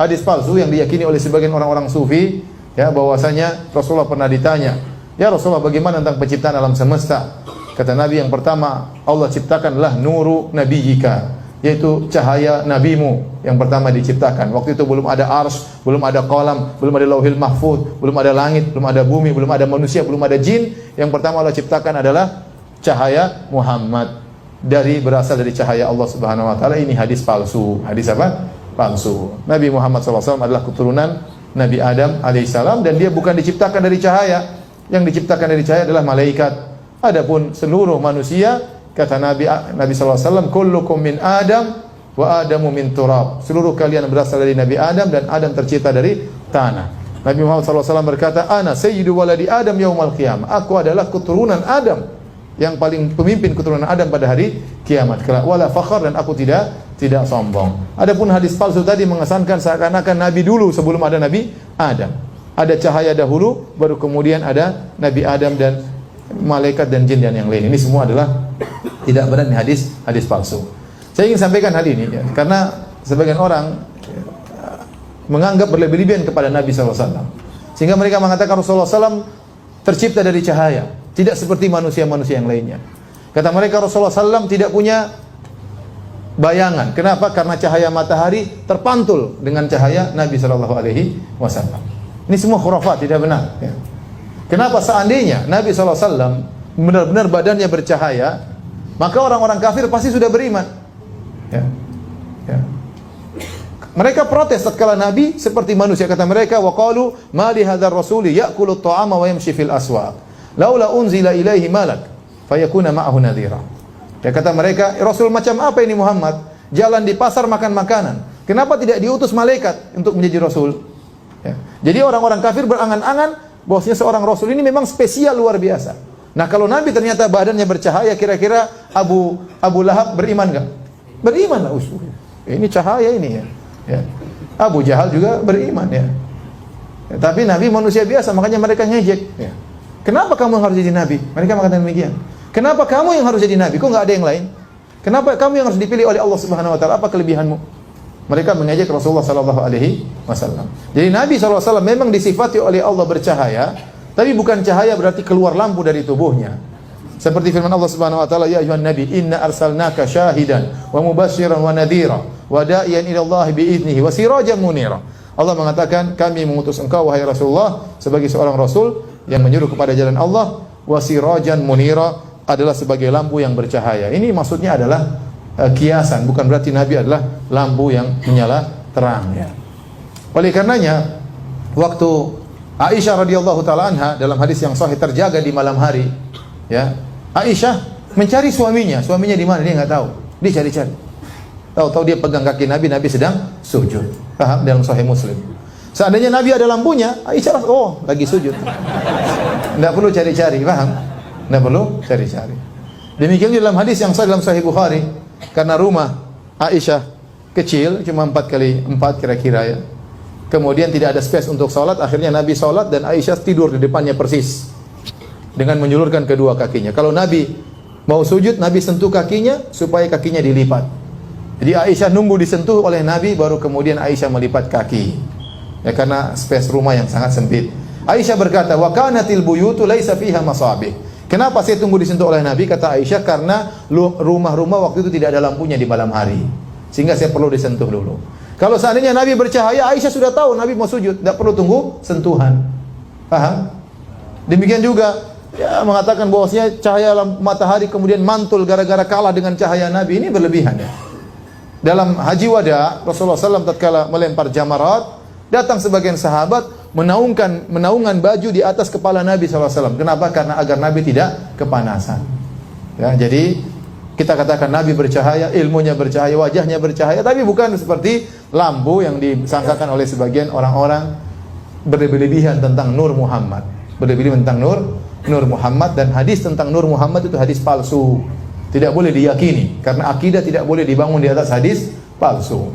hadis palsu yang diyakini oleh sebagian orang-orang sufi, ya, bahwasanya Rasulullah pernah ditanya, "Ya Rasulullah, bagaimana tentang penciptaan alam semesta?" Kata Nabi, yang pertama Allah ciptakanlah nuru nabiyika, yaitu cahaya nabimu yang pertama diciptakan. Waktu itu belum ada arsy, belum ada qalam, belum ada lauhil mahfuz, belum ada langit, belum ada bumi, belum ada manusia, belum ada jin. Yang pertama Allah ciptakan adalah cahaya Muhammad, berasal dari cahaya Allah Subhanahu wa taala. Ini hadis palsu. Hadis apa? Palsu. Nabi Muhammad SAW adalah keturunan Nabi Adam alaihissalam, dan dia bukan diciptakan dari cahaya. Yang diciptakan dari cahaya adalah malaikat. Adapun seluruh manusia, kata Nabi SAW, kullukum min Adam wa Adamu min turab. Seluruh kalian berasal dari Nabi Adam, dan Adam tercipta dari tanah. Nabi Muhammad SAW berkata, ana sayyidu waladi Adam yaumal qiyamah. Aku adalah keturunan Adam, yang paling pemimpin keturunan Adam pada hari kiamat. Wala fakhar, dan aku tidak sombong. Adapun hadis palsu tadi mengesankan seakan-akan Nabi dulu sebelum ada Nabi Adam. Ada cahaya dahulu, baru kemudian ada Nabi Adam dan malaikat dan jin dan yang lain. Ini semua adalah tidak benar, di hadis palsu. Saya ingin sampaikan hal ini ya, karena sebagian orang menganggap berlebih-lebihan kepada Nabi SAW, sehingga mereka mengatakan Rasulullah SAW tercipta dari cahaya, tidak seperti manusia-manusia yang lainnya. Kata mereka Rasulullah SAW tidak punya bayangan. Kenapa? Karena cahaya matahari terpantul dengan cahaya Nabi SAW. Ini semua khurafat, tidak benar ya. Kenapa? Seandainya Nabi SAW benar-benar badannya bercahaya, maka orang-orang kafir pasti sudah beriman ya. Ya. Mereka protes tatkala Nabi seperti manusia. Kata mereka, wa qalu ma li hadzal rasuli ya'kulu at-ta'ama wa yamshi fil aswaq laula unzila ilaihi malak fayakuna ma'ahu nadhira. Ya, kata mereka, Rasul macam apa ini Muhammad? Jalan di pasar makan makanan. Kenapa tidak diutus malaikat untuk menjadi Rasul? Ya. Jadi orang-orang kafir berangan-angan bahwasanya seorang Rasul ini memang spesial, luar biasa. Nah, kalau Nabi ternyata badannya bercahaya, kira-kira Abu Lahab beriman enggak? Beriman lah. Ini cahaya ini ya. Ya. Abu Jahal juga beriman ya. Ya, tapi Nabi manusia biasa, makanya mereka ngejek ya. Kenapa kamu harus jadi Nabi? Mereka mengatakan demikian. Kenapa kamu yang harus jadi Nabi? Kok enggak ada yang lain? Kenapa kamu yang harus dipilih oleh Allah Subhanahu wa taala? Apa kelebihanmu? Mereka mengejek Rasulullah sallallahu alaihi wasallam. Jadi Nabi sallallahu alaihi wasallam memang disifati oleh Allah bercahaya, tapi bukan cahaya berarti keluar lampu dari tubuhnya. Seperti firman Allah Subhanahu wa taala, ya ayuhan nabi inna arsalnaka syahidan wa mubasysyiran wa nadhira wa da'iyan ila Allah bi idnihi wa sirajan munira. Allah mengatakan, kami mengutus engkau wahai Rasulullah sebagai seorang rasul yang menyuruh kepada jalan Allah, wa sirajan munira, adalah sebagai lampu yang bercahaya. Ini maksudnya adalah kiasan, bukan berarti Nabi adalah lampu yang menyala terang ya. Oleh karenanya waktu Aisyah radhiyallahu taala anha dalam hadis yang sahih terjaga di malam hari ya, Aisyah mencari suaminya di mana dia enggak tahu. Dia cari-cari. Tahu-tahu dia pegang kaki Nabi, Nabi sedang sujud. Paham? Dalam sahih Muslim. Seandainya Nabi ada lampunya, Aisyah lagi sujud. Enggak perlu cari-cari, paham? Enggak perlu cari-cari. Demikian dalam hadis yang sahih dalam sahih Bukhari. Karena rumah Aisyah kecil, cuma 4x4 kira-kira ya. Kemudian tidak ada space untuk sholat, akhirnya Nabi sholat dan Aisyah tidur di depannya persis dengan menjulurkan kedua kakinya. Kalau Nabi mau sujud, Nabi sentuh kakinya supaya kakinya dilipat. Jadi Aisyah nunggu disentuh oleh Nabi, baru kemudian Aisyah melipat kaki ya, karena space rumah yang sangat sempit. Aisyah berkata, wa kanatil buyutu laisa fiha masabih. Kenapa saya tunggu disentuh oleh Nabi? Kata Aisyah, karena rumah-rumah waktu itu tidak ada lampunya di malam hari, sehingga saya perlu disentuh dulu. Kalau seandainya Nabi bercahaya, Aisyah sudah tahu Nabi mau sujud, tidak perlu tunggu sentuhan. Paham? Demikian juga ya, mengatakan bahwasanya cahaya matahari kemudian mantul gara-gara kalah dengan cahaya Nabi, ini berlebihan ya. Dalam haji wada, Rasulullah SAW tatkala melempar jamarat, datang sebagian sahabat menaungan baju di atas kepala Nabi SAW. Kenapa? Karena agar Nabi tidak kepanasan. Ya, jadi kita katakan Nabi bercahaya, ilmunya bercahaya, wajahnya bercahaya, tapi bukan seperti lampu yang disangkakan oleh sebagian orang-orang berlebihan tentang Nur Muhammad. Berlebihan tentang Nur Muhammad, dan hadis tentang Nur Muhammad itu hadis palsu. Tidak boleh diyakini, karena akidah tidak boleh dibangun di atas hadis palsu.